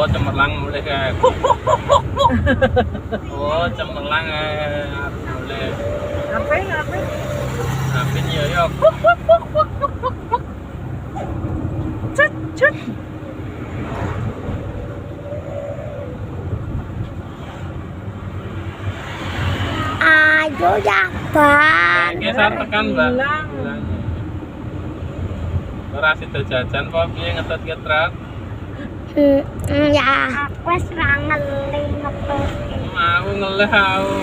Oh, cemerlang mulai kayak. Oh, cemerlang mulai. Ngapain? Ngapain ya? Cut. Ayo jaban. Geser tekan, Mbak. Hilang. Ora sida jajan apa piye ngetut ke truk? Ya, aku wis ra ngeling ngepes. Mau ngeleh aku.